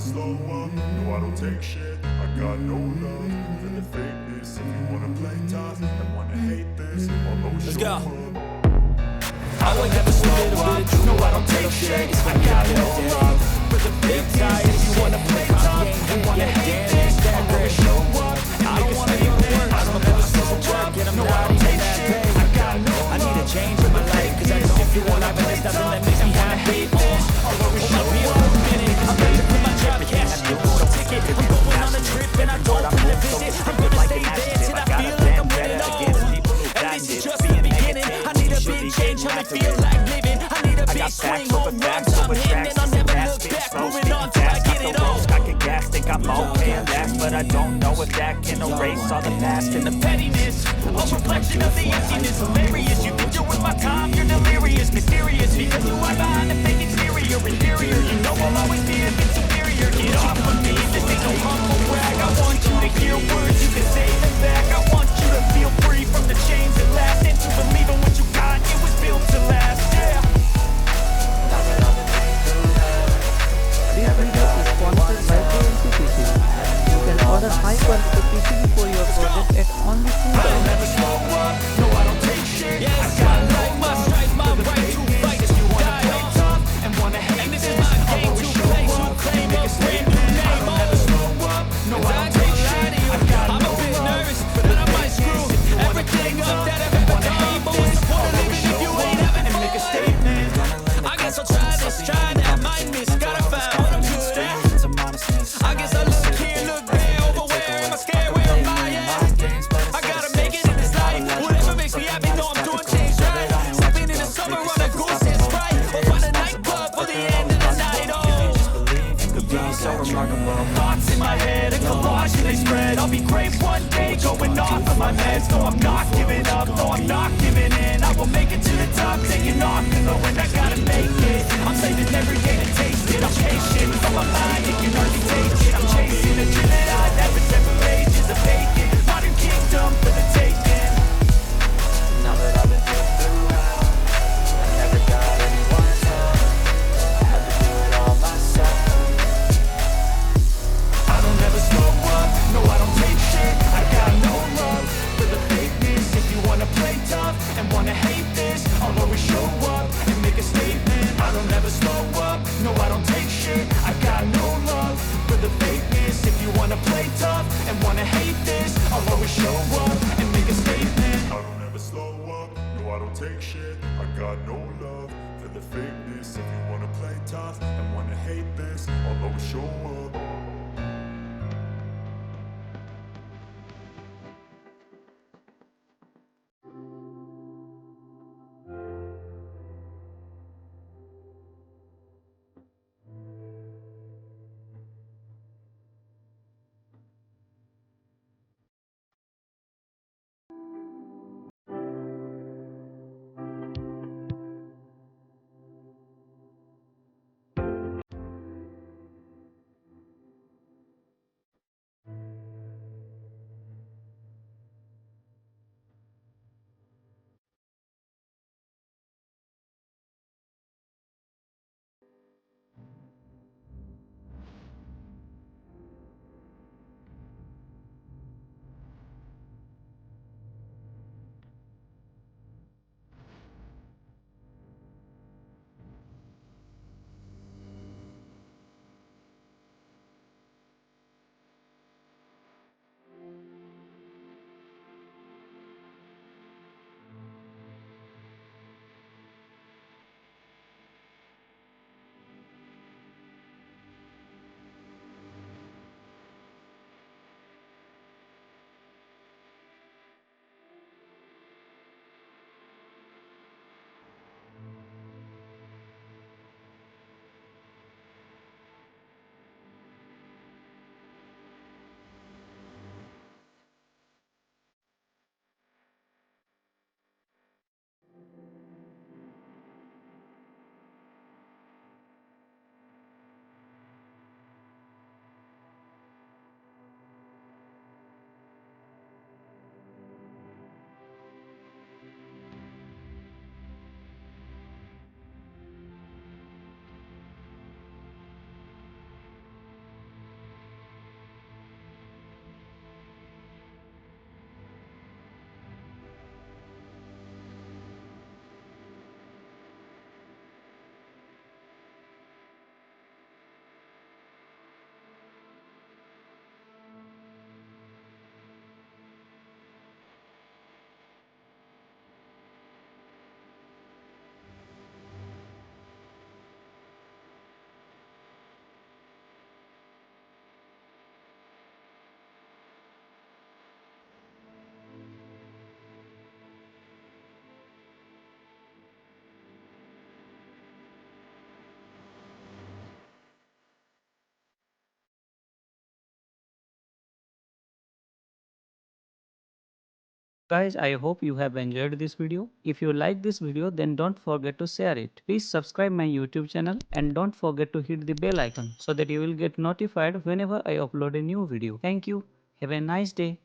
slow up, no I don't take shit. I got no love for the fakeness. If you wanna play tough and wanna hate this, I'll always show up. I will never slow up, no I don't take shit. I got no love for the fakeness. If you wanna play tough and wanna hate this, I'll always show up. I don't wanna go to work, I don't never slow up, no I don't take shit. I got no love. I need a change in my life, cause I don't feel alive and there's nothing that makes me happy. I'll always show up. I'm ready to put my job cash in for a ticket. I'm going on a trip and I don't plan to visit. I'm gonna stay there till I feel like I'm winning all. And this is just the beginning. I need a big change, how it feel like living. I need a big swing, home runs I'm hitting, and I'll never look back. Moving on till I get it all. I can gas, think I'm okay and that, but I don't know if that can erase all the past and the pettiness, a reflection of the emptiness. Hilarious, you think you're with my time, you're delirious. Mysterious, because you are behind the fake exterior. Inferior, you know I'll always be a bit superior. Get off of me, this ain't no humble brag. I want you to hear words, you can say them back. I want you to feel free from the chains that last, and to believe in what you got, it was built to last, yeah. This video is sponsored by PCC. You can order high-quality PCB for your project at only $2. I don't ever slow up, no I don't take shit. I got like my strife, my right to fight. You wanna play tough and wanna hate, and this is my game to play. So claim a brand new name. I don't ever slow up, no I don't take shit. I'm a bit nervous, but I might screw everything up that I've ever done. But what's the point of living if you ain't having fun? Make a statement. I guess I'll try this, try that, might miss. Gotta find what I'm good at. I guess I look here, look there, over where am I scared, where am I at? I gotta make it in this life, whatever makes me happy, know I'm doing things right. Stepping in the summer on a goose is right, or find a nightclub for the end of the night, oh. could be so remarkable. Thoughts in my head, a collage and they spread. I'll be great one day, going off of my meds. No, I'm not giving up, no, I'm not giving in. I will make it to the top, taking off in the wind, I gotta make it. I'm saving every day to taste it, I'm patient. From my mind, it can hardly take it. I'm chasing a dream that I never set for ages of vacant. Modern kingdom for the taking. Now that I've been through hell, I never got anyone's help. I had to do it all myself. I don't ever slow up, no I don't take shit. I got no love for the fakeness. If you wanna play tough and wanna hate this, I'll always show up and make a statement. I don't ever slow up, no I don't take shit. I got no love for the fakeness. If you wanna play tough and wanna hate this, I'll always show up and make a statement. I don't ever slow up, no I don't take shit. I got no love for the fakeness. If you wanna play tough and wanna hate this, I'll always show up. Guys, I hope you have enjoyed this video. If you like this video, then don't forget to share it. Please subscribe my YouTube channel and don't forget to hit the bell icon so that you will get notified whenever I upload a new video. Thank you. Have a nice day.